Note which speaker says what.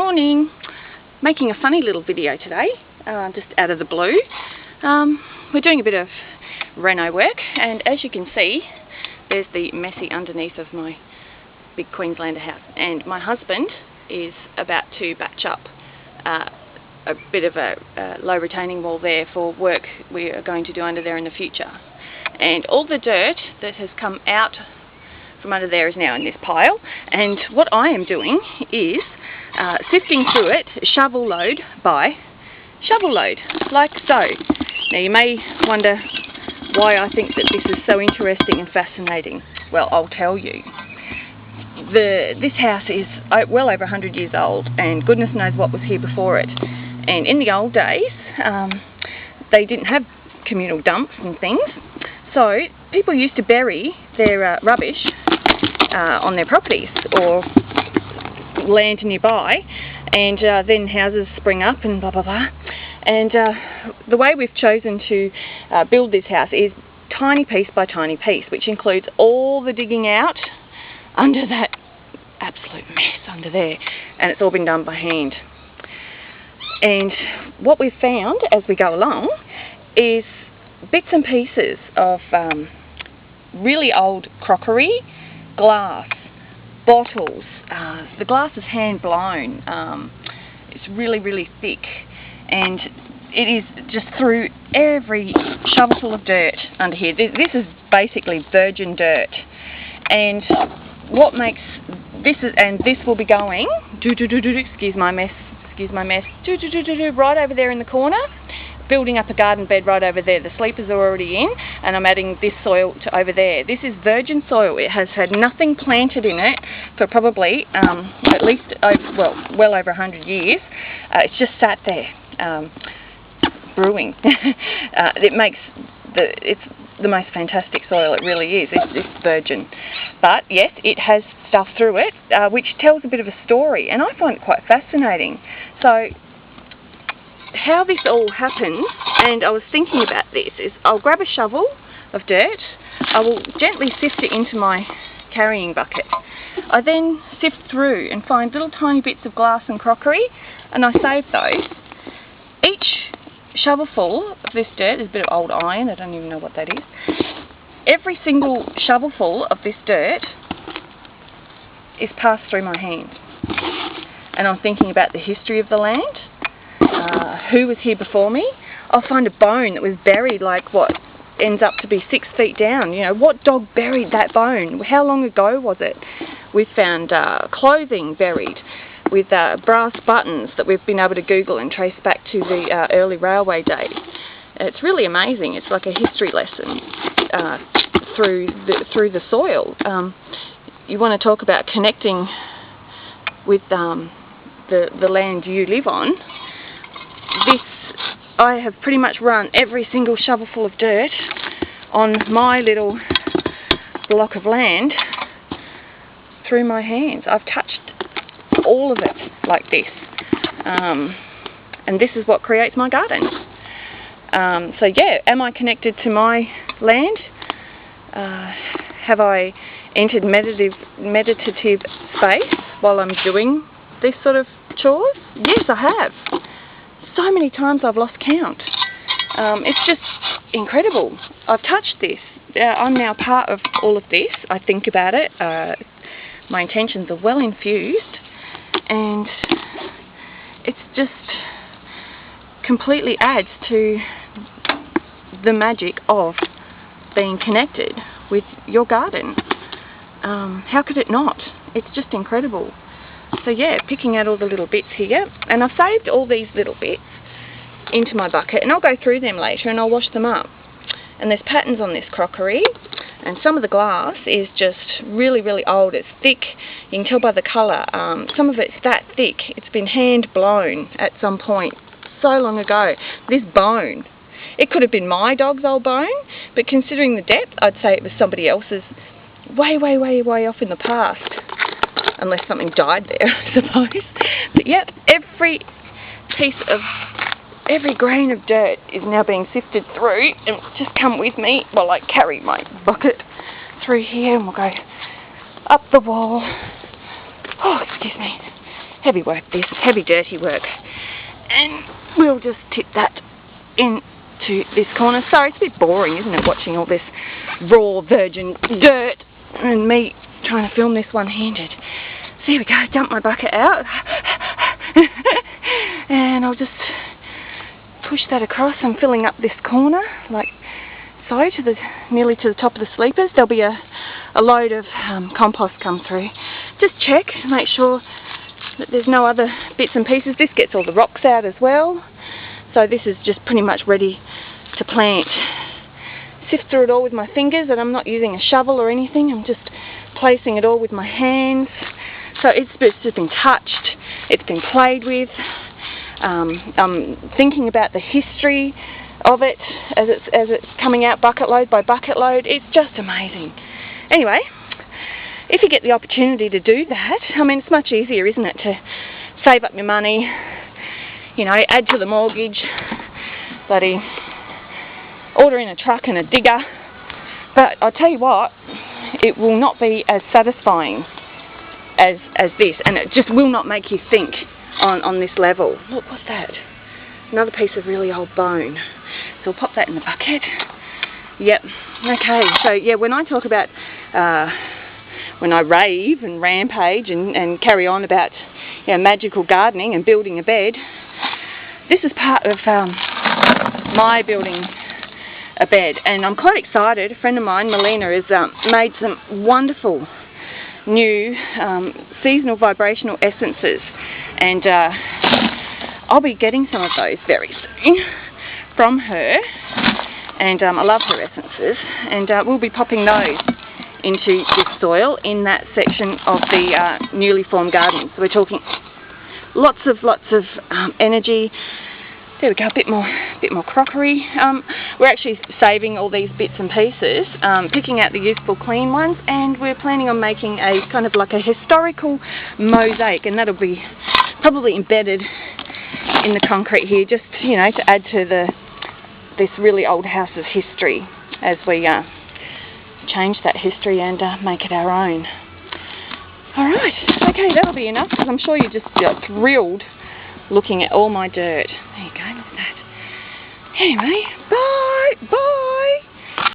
Speaker 1: morning. Making a funny little video today, just out of the blue. We're doing a bit of reno work, and as you can see, there's the messy underneath of my big Queenslander house, and my husband is about to batch up a bit of a low retaining wall there for work we are going to do under there in the future. And all the dirt that has come out from under there is now in this pile, and what I am doing is sifting through it shovel load by shovel load, like so. Now you may wonder why I think that this is so interesting and fascinating. Well, I'll tell you. This house is well over 100 years old, and goodness knows what was here before it. And in the old days, they didn't have communal dumps and things, so people used to bury their rubbish on their properties or land nearby, and then houses spring up and blah blah blah. And the way we've chosen to build this house is tiny piece by tiny piece, which includes all the digging out under that absolute mess under there, and it's all been done by hand. And what we've found as we go along is bits and pieces of really old crockery, glass, bottles. The glass is hand blown. It's really thick, and it is just through every shovelful of dirt under here. This is basically virgin dirt, and what makes this and this will be going excuse my mess right over there in the corner, building up a garden bed right over there. The sleepers are already in, and I'm adding this soil to over there. This is virgin soil. It has had nothing planted in it for probably at least well over 100 years. It's just sat there brewing. It's the most fantastic soil. It really is. It's virgin, but yes, it has stuff through it, which tells a bit of a story, and I find it quite fascinating. So how this all happens, and I was thinking about this, is I'll grab a shovel of dirt, I will gently sift it into my carrying bucket. I then sift through and find little tiny bits of glass and crockery, and I save those. Each shovelful of this dirt, there's a bit of old iron, I don't even know what that is. Every single shovelful of this dirt is passed through my hand. And I'm thinking about the history of the land, who was here before me. I'll find a bone that was buried like what ends up to be 6 feet down. You know, what dog buried that bone? How long ago was it? We've found clothing buried with brass buttons that we've been able to Google and trace back to the early railway days. It's really amazing. It's like a history lesson through the soil. You want to talk about connecting with the land you live on. I have pretty much run every single shovelful of dirt on my little block of land through my hands. I've touched all of it like this, and this is what creates my garden. So yeah, am I connected to my land? Have I entered meditative space while I'm doing this sort of chores? Yes, I have. So many times I've lost count. It's just incredible. I've touched this. I'm now part of all of this. I think about it. My intentions are well infused, and it's just completely adds to the magic of being connected with your garden. How could it not? It's just incredible. So yeah, picking out all the little bits here, and I've saved all these little bits into my bucket, and I'll go through them later and I'll wash them up. And there's patterns on this crockery, and some of the glass is just really old. It's thick, you can tell by the colour. Some of it's that thick, it's been hand blown at some point so long ago. This bone, it could have been my dog's old bone, but considering the depth, I'd say it was somebody else's way off in the past. Unless something died there, I suppose. But yep, every grain of dirt is now being sifted through, and just come with me while I carry my bucket through here, and we'll go up the wall. Oh, excuse me. heavy work this, heavy dirty work. And we'll just tip that into this corner. Sorry, it's a bit boring, isn't it, watching all this raw virgin dirt and me trying to film this one-handed. So here we go, dump my bucket out. And I'll just push that across. I'm filling up this corner like so, nearly to the top of the sleepers. There'll be a load of compost come through. Just check, make sure that there's no other bits and pieces. This gets all the rocks out as well. So this is just pretty much ready to plant. Sift through it all with my fingers, and I'm not using a shovel or anything. I'm just placing it all with my hands. So it's just been touched, it's been played with. I'm thinking about the history of it as it's coming out bucket load by bucket load. It's just amazing. Anyway, if you get the opportunity to do that, I mean, it's much easier, isn't it, to save up your money, you know, add to the mortgage, bloody order in a truck and a digger. But I'll tell you what, it will not be as satisfying as this, and it just will not make you think on this level. Look, what's that? Another piece of really old bone. So we'll pop that in the bucket. Yep. Okay, so yeah, when I talk about, when I rave and rampage and carry on about, you know, magical gardening and building a bed, this is part of my building a bed, and I'm quite excited. A friend of mine, Melina, has made some wonderful new seasonal vibrational essences, and I'll be getting some of those very soon from her, and I love her essences, and we'll be popping those into this soil in that section of the newly formed garden. So we're talking lots of energy. There we go, a bit more crockery. We're actually saving all these bits and pieces, picking out the useful clean ones, and we're planning on making a kind of like a historical mosaic, and that'll be probably embedded in the concrete here, just, you know, to add to this really old house's history as we change that history and make it our own. Alright, okay, that'll be enough, because I'm sure you're just thrilled looking at all my dirt. There you go, look at that. Anyway, bye!